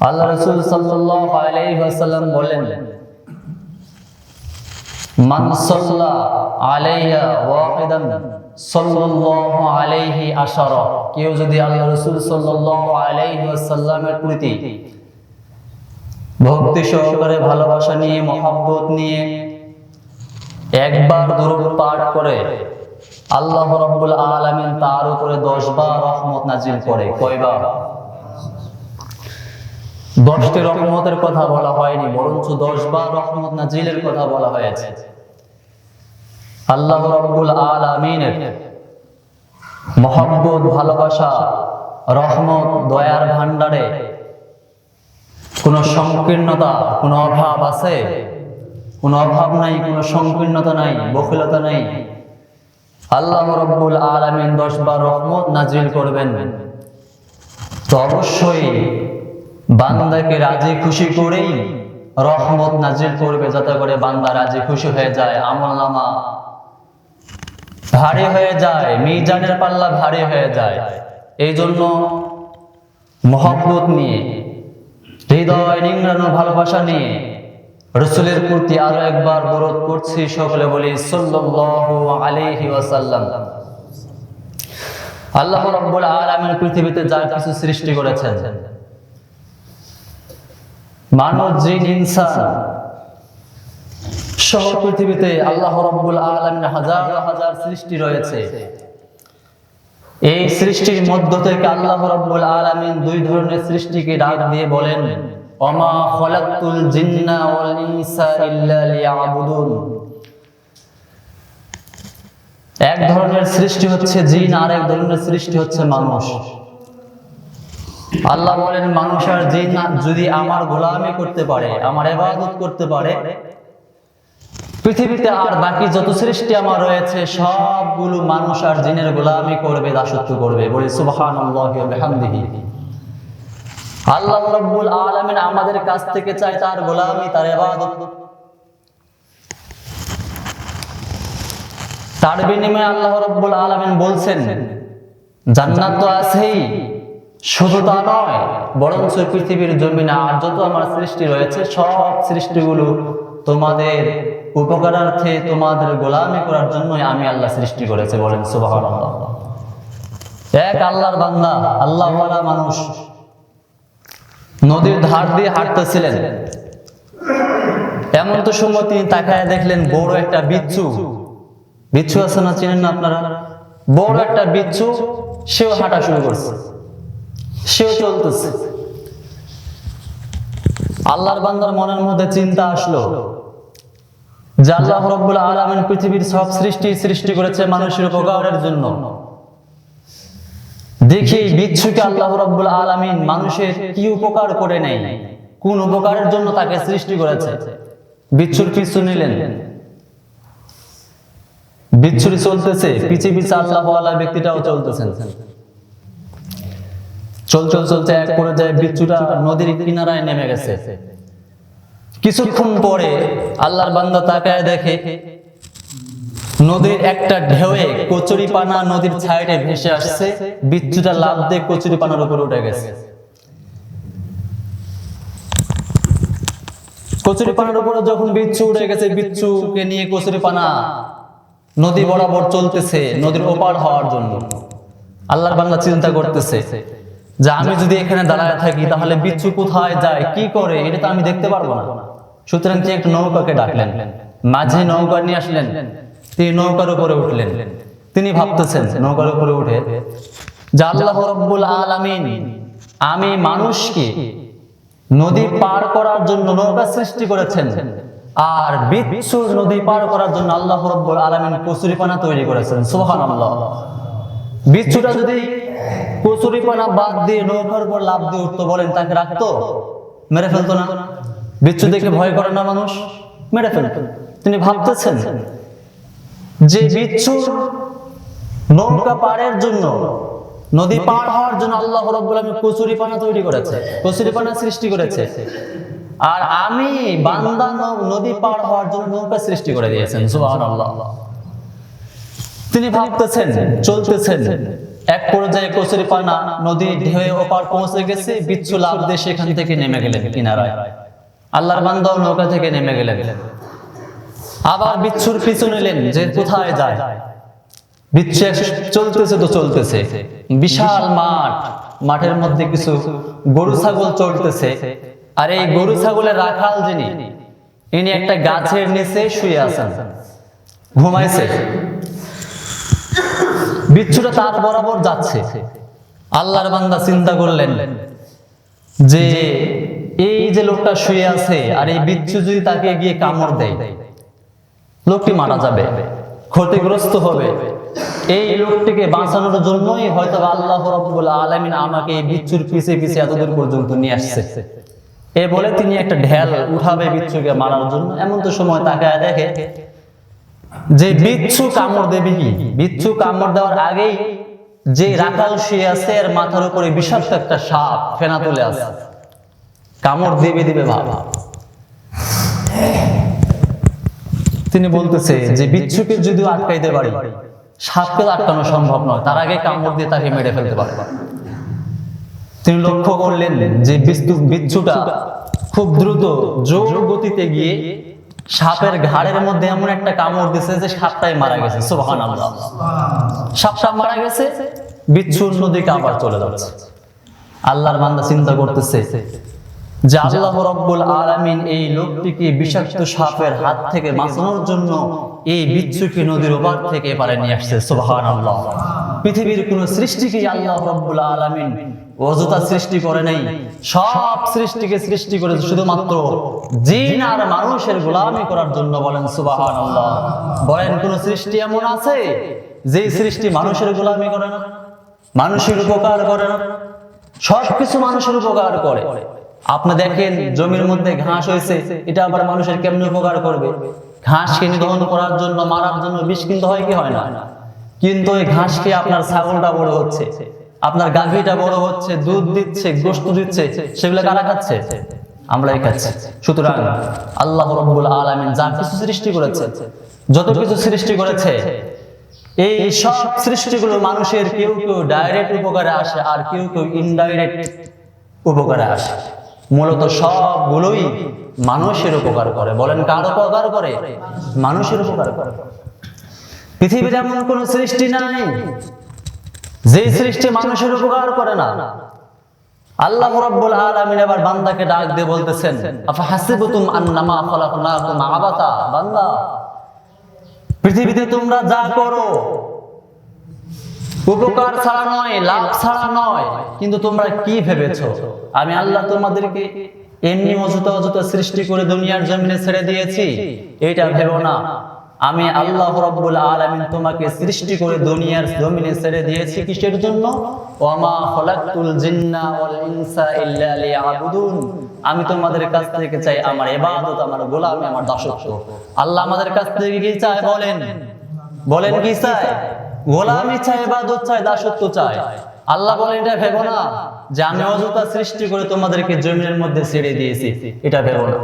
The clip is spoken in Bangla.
আল্লাহ রাসূল সাল্লাল্লাহু আলাইহি ওয়াসাল্লাম বলেন, মান সাল্লা আলাইয়া ওয়াহিদান সাল্লাল্লাহু আলাইহি আশারা। কেউ যদি আল্লাহ রাসূল সাল্লাল্লাহু আলাইহি ওয়াসাল্লামের প্রতি ভক্তি সহকারে, ভালোবাসা নিয়ে, মহব্বত নিয়ে একবার দরুদ পাঠ করে, আল্লাহ রাব্বুল আলামিন তার উপরে 10 বার রহমত নাজিল করে। কয়বার? 10টি রহমতের কথা বলা হয়নি, বরঞ্চ 10 বার রহমত নাজিলের কথা বলা হয়েছে। আল্লাহ রাব্বুল আলামিনের মহব্বত, ভালোবাসা, রহমত, দয়ার ভান্ডারে কোনো সংকীর্ণতা, কোনো অভাব আছে? কোনো অভাব নাই, কোনো সংকীর্ণতা নাই, বখিলতা নাই। আল্লাহ রাব্বুল আলামিন 10 বার রহমত নাজিল করবেন, তো অবশ্যই বান্দাকে রাজি খুশি করেই রহমত নাজিল করবে, যাতে করে বান্দা রাজি খুশি হয়ে যায়, আমলনামা ভারী হয়ে যায়, মিজানের পাল্লা ভারী হয়ে যায়। এই জন্য মহব্বত নিয়ে, হৃদয় নিংড়ানো ভালোবাসা নিয়ে রাসূলের প্রতি আরো একবার দরুদ পড়ছি। সকলে বলি সাল্লাল্লাহু আলাইহি ওয়াসাল্লাম। আল্লাহ রাব্বুল আলামিন পৃথিবীতে যা কিছু সৃষ্টি করেছেন, মানব, জিন, ইনসান সহ পৃথিবীতে আল্লাহ রাব্বুল আলামিন হাজার হাজার সৃষ্টি রয়েছে। এই সৃষ্টির মধ্য থেকে আল্লাহ রাব্বুল আলামিন দুই ধরনের সৃষ্টিকে ডাক দিয়ে বলেন, ওমা খালাকতুল জিন্না ওয়াল ইনসা ইল্লা লিয়াবুদুন। এক ধরনের সৃষ্টি হচ্ছে জিন, আর এক ধরনের সৃষ্টি হচ্ছে মানুষ। আল্লাহ বলেন, মানুষ আর জিন যদি আমার গোলামি করতে পারে, আমার ইবাদত করতে পারে, পৃথিবীতে আর বাকি যত সৃষ্টি আমার রয়েছে সবগুলো মানুষ আর জিনের গোলামি করবে, দাসত্ব করবে। বলি সুবহানাল্লাহি ওয়া বিহামদিহি। আল্লাহ রাব্বুল আলামিন আমাদের কাছ থেকে চায় তার গোলামি, তার ইবাদত। তার বিনিময়ে আল্লাহ রাব্বুল আলামিন বলছেন, জান্নাত তো আছেই, শুধু তা নয়, বরঞ্চ পৃথিবীর জমিনে আর যত আমার সৃষ্টি রয়েছে সব সৃষ্টিগুলো তোমাদের উপকারার্থে, তোমাদের গোলামি করার জন্যই আমি আল্লাহ সৃষ্টি করেছি। বলেন সুবহানাল্লাহ। এক আল্লাহর বান্দা, আল্লাহওয়ালা মানুষ নদীর ধার দিয়ে হাঁটতেছিলেন। এমন তো সময় তিনি তাকায় দেখলেন বড় একটা বিচ্ছু। বিচ্ছু আছে না, চিনেন না আপনারা? বড় একটা বিচ্ছু, সেও হাঁটা শুরু করছে, সেও চলতেছে। আল্লাহর বান্দার মনের মধ্যে চিন্তা আসলো যে আল্লাহ রাব্বুল আলামিন পৃথিবীর সব সৃষ্টি করেছে মানুষের উপকারের জন্য। দেখি বিচ্ছুকে আল্লাহ রাব্বুল আলামিন মানুষের কি উপকার করে নেই, কোন উপকারের জন্য তাকে সৃষ্টি করেছে। বিচ্ছুর পিছু নিলেন, বিচ্ছুরি চলতেছে, পিছে পিছে আল্লাহওয়ালা ব্যক্তিটাও চলতেছেন। চলতে চলতে এক পর্যায়ে বিচ্ছুটা নদীর কিনারায় নেমে গেছে। কিছুক্ষণ পরে আল্লাহর বান্দা তাকায় দেখে নদীর একটা ঢেউয়ে কচুরিপানা নদীর সাইডে ভেসে আসছে। বিচ্ছুটা লাফ দিয়ে কচুরিপানার উপরে উঠে গেছে। কচুরিপানার উপরে যখন বিচ্ছু উঠে গেছে, বিচ্ছুকে নিয়ে কচুরিপানা নদী বরাবর চলতেছে নদীর ওপার হওয়ার জন্য। আল্লাহর বান্দা চিন্তা করতেছে যে আমি যদি এখানে দাঁড়ায় থাকি তাহলে বিচ্ছু কোথায় যায়, কি করে, এটা তো আমি দেখতে পারবো না। সুতরাং তিনি একটা নৌকাকে ডাকলেন, মাঝে নৌকা নিয়ে আসলেন। তিনি নৌকার উপরে উঠলেন। তিনি ভাবতেছেন নৌকার উপরে উঠে যে আল্লাহ রাব্বুল আলামিন আমি মানুষকে নদী পার করার জন্য নৌকা সৃষ্টি করেছেন, আর বিচ্ছু নদী পার করার জন্য আল্লাহ রাব্বুল আলামিন কচুরিপানা তৈরি করেছেন। সুবহানাল্লাহ। বিচ্ছুটা যদি কচুরিপানা বাদ দিয়ে নৌকার উপর লাফ দিয়ে উঠতো, বলেন তাকে রাখতো? মেরে ফেলতো না? বিচ্ছু দেখে ভয় করে না মানুষ? মেরে ফেলতো। তিনি ভাবতেছেন যে বিচ্ছু নৌকা পারের জন্য, নদী পার হওয়ার জন্য আল্লাহ রাব্বুল আলামিন কচুরিপানা তৈরি করেছে, কচুরিপানা সৃষ্টি করেছে, আর আমি বান্দা নদী পার হওয়ার জন্য নৌকা সৃষ্টি করে দিয়েছেন। সুবহানাল্লাহ। তিনি ভাবতেছেন, চলতেছেন, এক পর্যায়ে কচুরিপানা নদীর ঢেউয়ে ওপার পৌঁছে গেছে, বিচ্ছু লাফ দিয়ে সেখান থেকে নেমে গেলেন কিনারায়। আল্লাহর বান্দাও নৌকা থেকে নেমে গেলেন, আবার বিচ্ছুর পিছু নিলেন যে কোথায় যায়। বিচ্ছু চলতেছে তো চলতেছে, বিশাল মাঠ, মাঠের মধ্যে কিছু গরু ছাগল চলতেছে, আর এই গরু ছাগলের রাখাল যিনি, ইনি একটা গাছের নিচে শুয়ে আছেন, ঘুমাইছে। বিচ্ছুটা তার বরাবর যাচ্ছে। আল্লাহর বান্দা চিন্তা করলেন যে এই যে লোকটা শুয়ে আছে, আর এই বিচ্ছু যদি তাকে গিয়ে কামড় দেয়, লোকটি মারা যাবে, ক্ষতিগ্রস্ত হবে। এই লোকটিকে বাঁচানোর জন্যই হয়তো আল্লাহ রাব্বুল আলামিন আমাকে এই বিচ্ছুর পিছে পিছে এতদূর পর্যন্ত নিয়ে আসছে। এ বলে তিনি একটা ঢেল উঠাবে বিচ্ছুকে মারার জন্য। এমন তো সময় তাকায় দেখে যে বিচ্ছু কামড় দেবে কি, বিচ্ছু কামড় দেওয়ার আগেই যে রাখাল শুয়ে আছে এর মাথার উপরে বিষাক্ত একটা সাপ ফেনা তুলে আছে, কামড় দিবে ভাবা। তিনি বলতেছে যে বিচ্ছুকে যদি আটকাইতে পারি, সাপকে আটকানো সম্ভব নয়, তার আগে কামড় দিয়ে তাকে মেরে ফেলতে পারে। তিনি লক্ষ্য করলেন যে বিচ্ছুটা খুব দ্রুত জোর গতিতে গিয়ে সাপের ঘাড়ের মধ্যে এমন একটা কামড় দিয়েছে যে সাপটাই মারা গেছে। সুবহানাল্লাহ, সাপটা মারা গেছে, বিচ্ছু নদীকে আবার চলে যাচ্ছে। আল্লাহর বান্দা চিন্তা করতেছে যে আল্লাহ রাব্বুল আলামিন এই লোকটিকে বিষাক্ত সাপের হাত থেকে বাঁচানোর জন্য এই বিচ্ছুকে নদীর ওপার থেকে এপারে নিয়ে আসছে। সুবহানাল্লাহ, পৃথিবীর কোন সৃষ্টিকে আল্লাহ রাব্বুল আলামিন অযথা সৃষ্টি করে নাই, সব সৃষ্টিকে সৃষ্টি করেছে শুধুমাত্র জিন আর মানুষের গোলামি করার জন্য। বলেন সুবহানাল্লাহ। বলেন কোন সৃষ্টি এমন আছে যে সৃষ্টি মানুষের গোলামি করে না, মানুষের উপকার করে না? সবকিছু মানুষের উপকার করে। আপনি দেখেন জমির মধ্যে ঘাস হয়েছে, এটা আবার মানুষের কেমন উপকার করবে? ঘাসকে নিধন করার জন্য, মারার জন্য বিষ কিনতে হয় কি হয় না? কিন্তু এই ঘাস খেয়ে আপনার ছাগলটা বড় হচ্ছে, আপনার গাভীটা বড় হচ্ছে, দুধ দিচ্ছে, গোশত দিচ্ছে, সেগুলো কারা খাচ্ছে? আমরাই খাচ্ছি। সুতরাং আল্লাহ রাব্বুল আলামিন যা কিছু সৃষ্টি করেছে, যত কিছু সৃষ্টি করেছে, এই সব সৃষ্টিগুলো মানুষের কেউ কেউ ডাইরেক্ট উপকারে আসে, আর কেউ কেউ ইনডাইরেক্ট উপকারে আসে। মূলত সবগুলোই মানুষের উপকার করে। বলেন কার উপকার করে? মানুষের উপকার করে। পৃথিবীর এমন কোন সৃষ্টি নাই যে সৃষ্টি মানুষের উপকার করে না। আল্লাহ রাব্বুল আলামিন এবার বান্দাকে ডাক দিয়ে বলতেছেন, আফা হাসিবতুম আন্নামা খালাকনাকুম আবাতা। বান্দা, পৃথিবীতে তোমরা যা করো উপকার ছাড়া নয়, লাভ ছাড়া নয়, কিন্তু তোমরা কি ভেবেছো আমি আল্লাহ তোমাদেরকে এমনি অযথা সৃষ্টি করে দুনিয়ার জমিনে ছেড়ে দিয়েছি? এটা ভেবো না। আমি আল্লাহ রাব্বুল আলামিন তোমাকে সৃষ্টি করে দুনিয়ার জমিনে ছেড়ে দিয়েছি কিসের জন্য? ওয়ামা খালাকতুল জিন্না ওয়াল ইনসা ইল্লা লিয়াবুদুন। আমি তোমাদের কাছ থেকে চাই আমার ইবাদত, আমার গোলামি, আমার দাসত্ব। আল্লাহ আমাদের কাছ থেকে কি চায়? বলেন কি চায়? গোলামি চাই, ইবাদত চাই, দাসত্ব চাই। আল্লাহ বলেন এটা ভেবো না যে আমি অযথা সৃষ্টি করে তোমাদেরকে জমিনের মধ্যে ছেড়ে দিয়েছি, এটা ভেবো না।